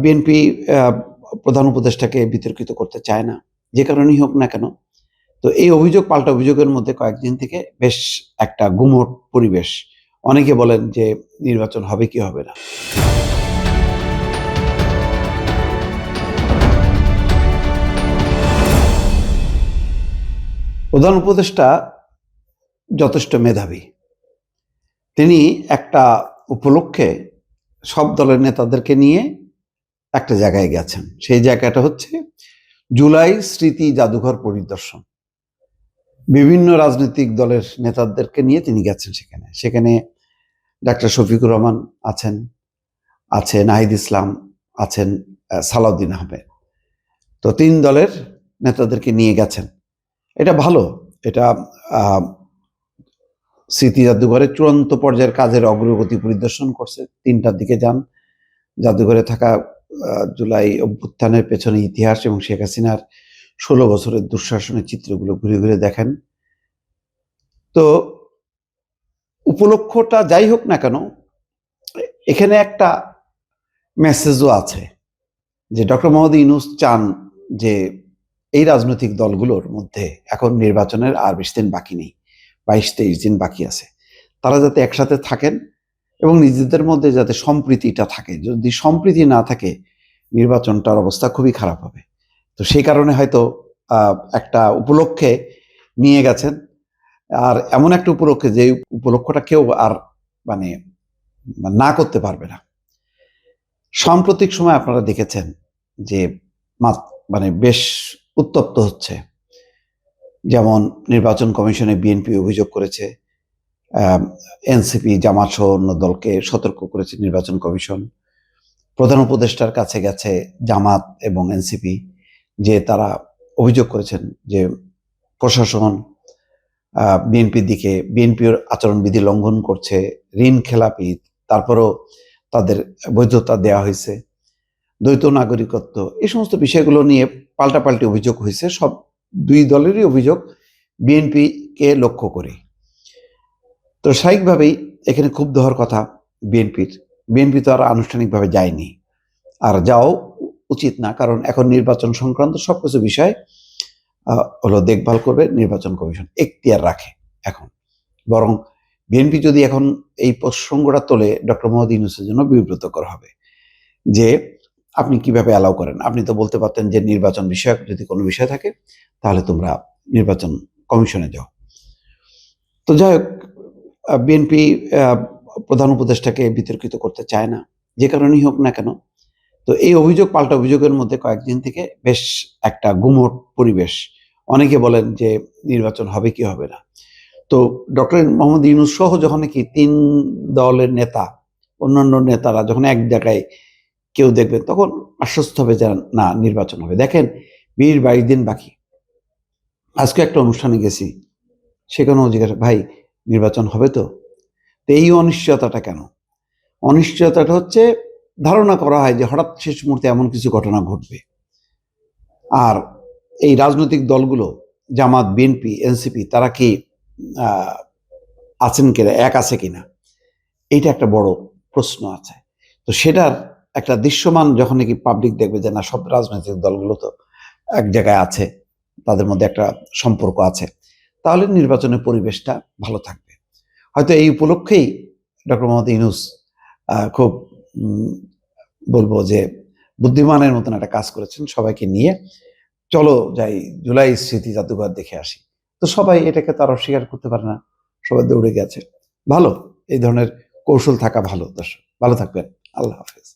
BNP প্রধান উপদেষ্টাকে বিতর্কিত করতে চায় না, যে কারণেই হোক না কেন। তো এই অভিযোগ পাল্টা অভিযোগের মধ্যে কয়েকদিন থেকে বেশ একটা গুমোট পরিবেশ। অনেকে বলেন যে নির্বাচন হবে কি হবে না। প্রধান উপদেষ্টা যথেষ্ট মেধাবী। তিনি একটা উপলক্ষে সব দলের নেতাদেরকে নিয়ে একটা জায়গায় গেছেন। সেই জায়গাটা হচ্ছে জুলাই স্মৃতি জাদুঘর পরিদর্শন। বিভিন্ন রাজনৈতিক দলের নেতাদেরকে নিয়ে তিনি গেছেন সেখানে। সেখানে ডাক্তার শফিকুর রহমান আছেন, আছে নাহিদ ইসলাম, আছেন সালাউদ্দিন আহমেদ। তো ৩ দলের নেতাদেরকে নিয়ে গেছেন। এটা ভালো। এটা স্মৃতি জাদুঘরের চূড়ান্ত পর্যায়ের কাজের অগ্রগতি পরিদর্শন করছে। ৩টার দিকে যান। জাদুঘরে থাকা জুলাই অভ্যুত্থানের পেছনে ইতিহাস এবং শেখ হাসিনার ১৬ বছরের দুঃশাসনের চিত্রগুলো ঘুরে ঘুরে দেখেন। তো উপলক্ষটা যাই হোক না কেন, এখানে একটা মেসেজও আছে যে ডক্টর মোহাম্মদ ইউনূস চান যে এই রাজনৈতিক দলগুলোর মধ্যে এখন নির্বাচনের আর বেশি দিন বাকি নেই, ২২-২৩ দিন বাকি আছে। তারা যাতে একসাথে থাকেন এবং নিজেদের মধ্যে যাতে সম্প্রীতিটা থাকে। যদি সম্প্রীতি না থাকে, নির্বাচনটার অবস্থা খুবই খারাপ হবে। তো সেই কারণে হয়তো একটা উপলক্ষে নিয়ে গেছেন। আর এমন একটা উপলক্ষে যে উপলক্ষটা কেউ আর মানে না করতে পারবে না। সাম্প্রতিক সময় আপনারা দেখেছেন যে বেশ উত্তপ্ত হচ্ছে। যেমন নির্বাচন কমিশনে বিএনপি অভিযোগ করেছে, এনসিপি জামাত সহ অন্য দলকে সতর্ক করেছে নির্বাচন কমিশন। প্রধান উপদেষ্টার কাছে গেছে জামাত এবং এনসিপি, যে তারা অভিযোগ করেছেন যে প্রশাসন বিএনপির দিকে, বিএনপির আচরণবিধি লঙ্ঘন করছে, ঋণ খেলাপি, তারপরও তাদের বৈধতা দেওয়া হয়েছে, দ্বৈত নাগরিকত্ব, এই সমস্ত বিষয়গুলো নিয়ে পাল্টাপাল্টি অভিযোগ হয়েছে। সব ২ দলেরই অভিযোগ বিএনপিকে লক্ষ্য করে। তো স্বাভাবিকভাবেই এখানে ক্ষুব্ধ হওয়ার কথা বিএনপির। বিএনপি তো আর আনুষ্ঠানিকভাবে যায়নি, আর যাওয়াও উচিত না, কারণ এখন নির্বাচন সংক্রান্ত সবকিছু বিষয় হলো দেখভাল করবে নির্বাচন কমিশন, এখতিয়ার রাখে এখন। বরং বিএনপি যদি এখন এই প্রসঙ্গটা তোলে, ডক্টর মোহাম্মদ ইউনূসের জন্য বিব্রতকর হবে যে আপনি কিভাবে অ্যালাউ করেন। আপনি তো বলতে পারতেন যে নির্বাচন বিষয়ক যদি কোনো বিষয় থাকে তাহলে তোমরা নির্বাচন কমিশনে যাও। তো যাই হোক, বিএনপি প্রধান উপদেষ্টাকে বিতর্কিত করতে চায় না, যে কারণেই হোক না কেন। তো এই অভিযোগ পাল্টা অভিযোগের মধ্যে কয়েকদিন থেকে বেশ একটা গুমোট পরিবেশ। অনেকে বলেন যে নির্বাচন হবে কি হবে না। তো ডক্টর মোহাম্মদ ইউনূস সহ যখন নাকি ৩ দলের নেতা, অন্যান্য নেতারা যখন এক জায়গায় কেউ দেখবেন, তখন আশ্বস্ত হবে যে না, নির্বাচন হবে। দেখেন ২০-২২ দিন বাকি। আজকে একটা অনুষ্ঠানে গেছি, সেখানেও জিজ্ঞাসা, ভাই নির্বাচন হবে তো? তো এই অনিশ্চয়তাটা কেন? অনিশ্চয়তাটা হচ্ছে ধারণা করা হয় যে হঠাৎ শেষ মুহূর্তে এমন কিছু ঘটনা ঘটবে। আর এই রাজনৈতিক দলগুলো জামাত, বিএনপি, এনসিপি, তারা কি আছেন কিনা, এক আছে কিনা, এইটা একটা বড় প্রশ্ন আছে। তো সেটার একটা দৃশ্যমান যখন নাকি পাবলিক দেখবে যে না, সব রাজনৈতিক দলগুলো তো এক জায়গায় আছে, তাদের মধ্যে একটা সম্পর্ক আছে, তাহলে নির্বাচনের পরিবেশটা ভালো থাকবে। হয়তো এই উপলক্ষেই ডক্টর মোহাম্মদ ইউনূস খুব বলবো যে বুদ্ধিমানের মতন একটা কাজ করেছেন, সবাইকে নিয়ে চলো যাই জুলাই স্মৃতি জাদুঘর দেখে আসি। তো সবাই এটাকে তার অস্বীকার করতে পারে না, সবাই দৌড়ে গেছে। ভালো, এই ধরনের কৌশল থাকা ভালো। দর্শক ভালো থাকবেন, আল্লাহ হাফেজ।